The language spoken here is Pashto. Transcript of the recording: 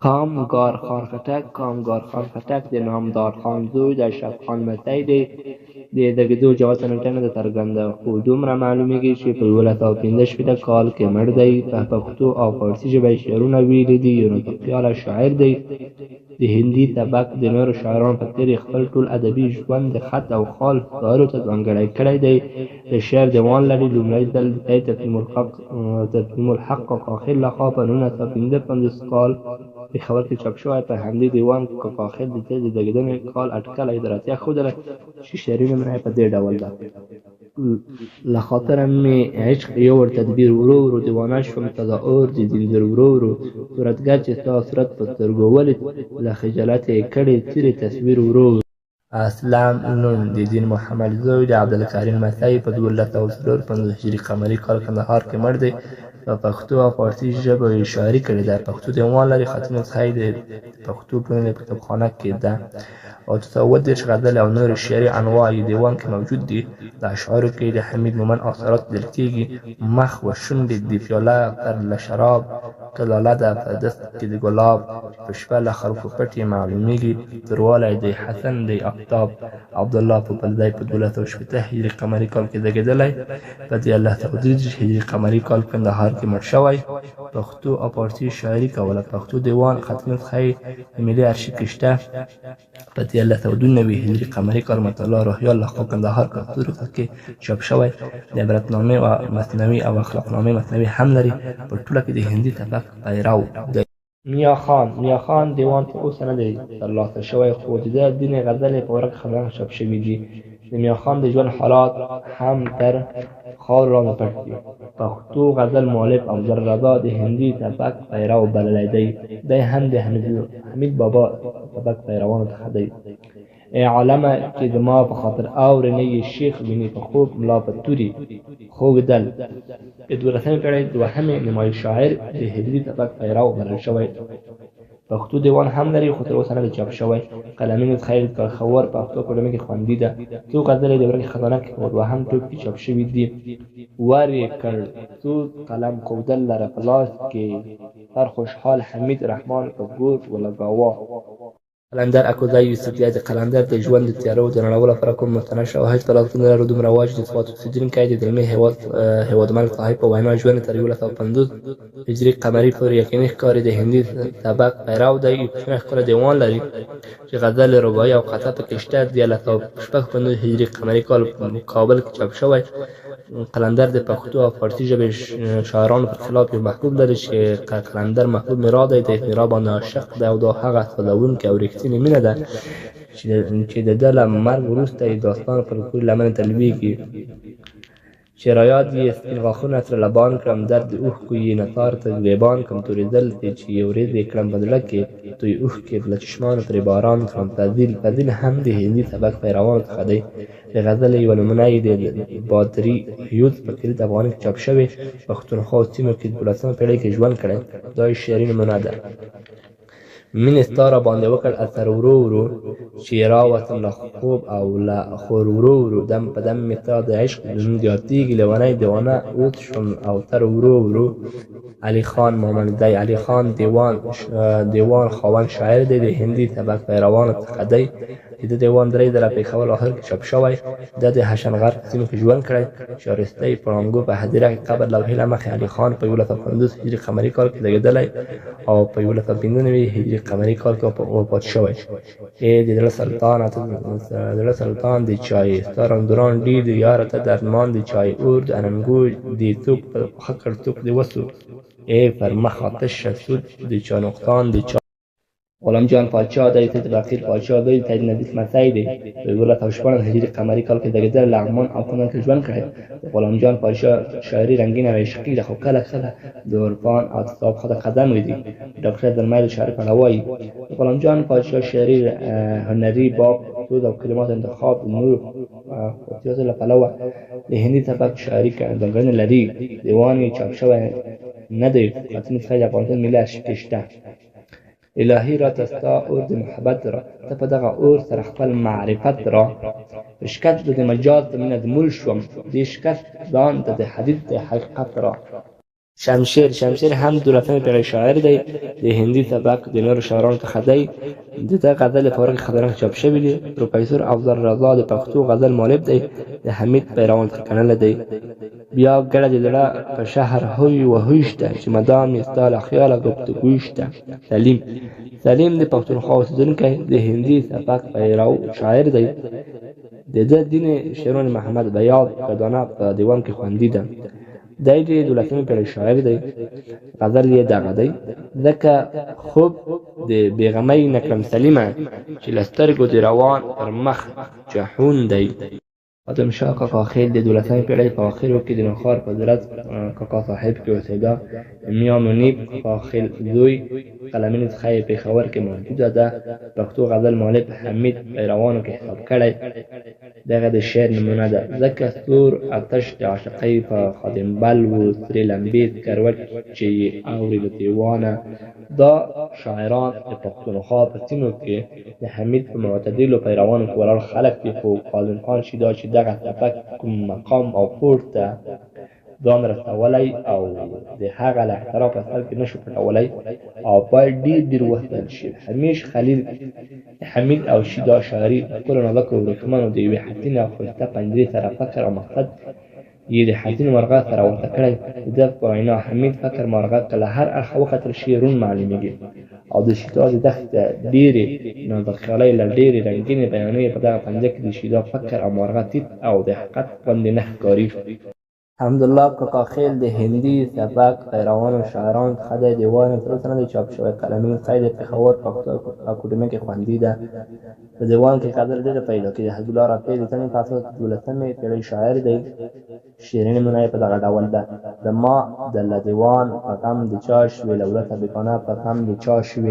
کامگار خان خټک د نامدار خان زوی د اشرف خان لمسی دی. د دغې جواز نټه نه ده څرګنده، خو دومره معلومیږي چې په 1915 کال کې مړ دی. په پښتو او فارسي ژبه یې شعرونه ویلي دي. یو نازکخیاله شاعر دی. د هندي طبق د نورو شاعرانو په څېر خپل ټول ادبي ژوند د خط او خال ستایلو ته ځانګړی کړی دی. د شعر دیوان لري. لومړی ځل د سید تسلیم الحق کاکاخیل لخوا په 1955 کال پېښور کې چاپ شوی. په همدې دیوان کې کاکاخیل د زېږېدنې کال اټکلی دراتیا ښودله چې شعري نومونه یې په دې ډول ده: له خاطره مې عشق یوړ تدبیر، ورو ورو دیوانه شوم تازه اور د ځنځیر، ورو ورو صورتګر چې ستا صورت په سترګو ولید، له خجالت یې کړې څیرې تصویر ورو ورو. اسلم نون د دین محمد زوی د عبدالکریم لمسی په 1254 هجري قمري کال کندهار کې مړ دی. په پښتو او فارسي ژبو یې شاعري کړې ده. پښتو دیوان لري. خطي نسخه یې د پښتو ټولنې په کتابخانه کې ده او 230 غزل او نور شعري انواع یې دیوان کې موجود دي. د اشعارو کې د حمید مومند اثرات لیدل کېږي: مخ و شونډې د پیاله پر له شراب، که لاله ده په دست کې د ګلاب، په شپه له خلکو پټ یې معلومیږي، تروالی د حسن د آفتاب. عبدالله په بل ځای په 1280 هجري قمري کال کې زېږېدلی. په 1330 هجري قمري کال کندهار کې مړ شوی. پښتو او فارسي شاعري کوله. پښتو دیوان خطي نسخه یې د ملي ارشیف کې شته. په 1392 هجري قمري کال مطلع روهیال لخوا کندهار کلتور کې چاپ شوی. د عبرتنامې او مثنوي او اخلاقنامې مثنوي هم لري. په ټوله کې د هندي طبق پیرو دی. میا خان دیوان تر اوسه نه دی ترلاسه شوی، خو د ده ځینې غزلې په ورق خزان چاپ شوي دي. د میا خان د ژوند حالات هم تر خاورو لاندې پټ دي. پښتو غزل مؤلف افضلرضا د هندي طبق پیرو بللی دی. دی هم د حمید بابا طبق پیروانو څخه دی. ای عالمه چې زما په خاطر اورې، نه یې شیخ ویني په خوب ملا په توري خوږدل. د 12مې پېړۍ دوهمې نیمایي شاعر د هجري طبق پیرو بلل شوی. پښتو دیوان هم لري، خو تر اوسه نه دی چاپ شوی. قلمي نسخه یې د کارخور پښتو اکاډمۍ کې خوندي ده. څو غزلې د ورق خزانه کې په دوهم ټوک کې چاپ شوي دي: ور یې کړ سود قلم ښودل لره په لاس کې، هر خوشحال حمید رحمان په ګور ولګاوه. قلندر اکوزی یوسفزی د قلندر د ژوند د تیارو د نړولو لپاره کوم مستند شواهد په لاس کې لرو؟ دومره واج د اثبات اوسېدونکی د علمي هېوادمل صاحب په وینا ژوند تر 1950 هجري قمري پورې یقیني ښکاري. د هندي طبق پیرو دی. یو کوچنی ښکلی دیوان لري چې غزل، رباعي او قطعه پکې شته. 1356 هجري قمري کال په کابل کې چاپ شوی. قلندر د پښتو او فارسي ژبې شاعرانو پر خلاف یو محبوب لري چې قلندر محبوب میرا دی. د میرا باندې عاشق دی او دا هغه سوځونکې او رښتینې مینه ده چې د ده له مرګ وروسته یې داستان پر پورې لمنې ته لویږي. چې رایاد یې سپین غاښونه تر لبان کړم، درد د اوښکو یې نثار ته ګریبان کړم، تورېدل دې چې یې ورېځ یې کړم په زړه کې، توی اوښکې له چشمانو ترې باران کړم. فضیل هم د هندي طبق پیروانو څخه دی. د غزل یوه نمونه یې د بادري هیوز په کلید افغاني کې چاپ شوې. پښتونخوا سیمو کې 12مه پېړۍ کې ژوند کړی. دا یې شعري نمونه ده: مینې ستا را باندې وکړ اثر ورو ورو، چې راوتم له خوب او له خور ورو ورو، دم په دم مې ستا د عشق ژوند زیاتېږي، لیونی دیوانه اوس شوم او تر ورو ورو. علي خان مامندی علي خان دیوان خاوند شاعر دی. د هندي طبق پیروانو څخه دی. د ده دیوان 3 ځله پېښور لاهور کې چاپ شوی. ده د هشنغر په سیمو کې ژوند کړی. شارستۍ پړانګو په هدیره کې قبر لوحې له مخې علي خان په 1950 هجري قمري کال کې زېږېدلی او په 1995 هجري قمري کال کې وفات شوی. ای د زړه سلطان د چای ستا رنګدوران ډېر دي، یاره ته دردمان د چای اور د اننګو دې څوک په ښه کړ څوک دې وسو. ای پر مخ آتش سود د چا نقصان د چا. غلام جان پاچا دی. سید فقیر پاچا دی. سید نبیس مسعی دی. په 1914 هجري قمري کال کې زېږېدلی. لغمان او کونړ کې ژوند کړی. د غلام جان پاچا شاعري رنګینه او عشقي ده، خو کله کله د عرفان او تصوف خط قدم وي. ډاکټر زلمی شاعر په وایي د غلام جان پاچا شاعري هنري باب، سود او کلمات انتخاب د نورو خصوصیاتو له پلوه د هندي طبق شاعري ځانګړنې لري. دیوان یې چاپ شوی نه دی. خطي نسخه د افغانستان ملي ارشیف کې شته. الهی را تستا اور د محبت را، ته په دغه اور سره خپل معرفت را. په شکست د مجاز د مینه د مول شوم، دې شکست ځان ته د حدیث د حقیقت را. شمشیر هم 12مې پېړۍ شاعر دی. د هندي سبک د نورو شاعرانو څخه دی. د ده غزل فارغ خطرناک چاپ شوي دي. پروفیسور افضل رضا د پښتو غزل مؤلف دی. د حمید پیروان ترکنله دی. بیا ګړه د زړه په شهر هوی و هوی شته چې مدام یې ستا له خیاله گفتگوی شته. سلیم د پښتونخوا اوسېدونکی د هندي سبک پیرو شاعر دی. د ده دین شیرون محمد بیاد کدانه په دیوان کې خوندي ده. دی د 12مې پېړۍ شاعر دی. غزل یې دغه دی: ځکه خوب د بېغمۍ نکړم سلیمه چې له سترګو د روان پر مخ جهون دی. حاتم شاه کاکا خیل د 12مې پېړۍ په اواخرو کې د نوښار په زرت کاکا صاحب کې اوسېده. میا منیب کاکا خیل زوی قلمین څخه یې پېښور کې موجوده ده. پښتو غزل مؤلف حمید پیروانو کې حساب کړی. دغه د شعر نمونه ده: ځکه ستور آتش د عاشقۍ په خادم بل و، سرې لمبې سکروټ چې یې اوري له دیوانه. دا شاعران د پښتونخوا په سیمو کې د حمید په معتدلو پیروانو کې ولاړ خلک دي. خو کاظم خان شیدا چې دغه سبک کوم مقام او پورته ځان رسولی او د هغه له احتراف اثر کې نشو پټولی او باید ډېر وستایل شي. همیش خلیل د حمید او شیدا شاعري د ښکلو نازکو وریښمانو د یوې حسینې او ښایسته پنجرې سره فکر او مقصد یې د حسین مرغه سره ورته کړی. د ده په وینا حمید فکر مرغه که له هر اړخه وکتل شي روڼ معلومېږي او د شیدا د دښتې د ډېرې نازکخیالۍ له ډېرې رنګینې بیانیې په دغه پنجه کې د شیدا فکر او مرغه تیت او د حقیقت غوندې نه ښکاري. حمدالله کاکا خیل د هندي سبک پیروانو شاعرانو څخه دی. دیوان یې تر اوسه نه دی چاپ شوی. قلمین څخه د پېښور پښتو اکاډمۍ کې خوندي ده. په دیوان کې غزل ډېره پیدا کېږي. حزب الله رفیع د تنې په اساس 12مې پېړۍ شاعر دی. شعري نمونه یې په دغه ډول ده: د ما د له دیوان په غم د چا شوې، له ولسه بېګانه په غم د چا شوې.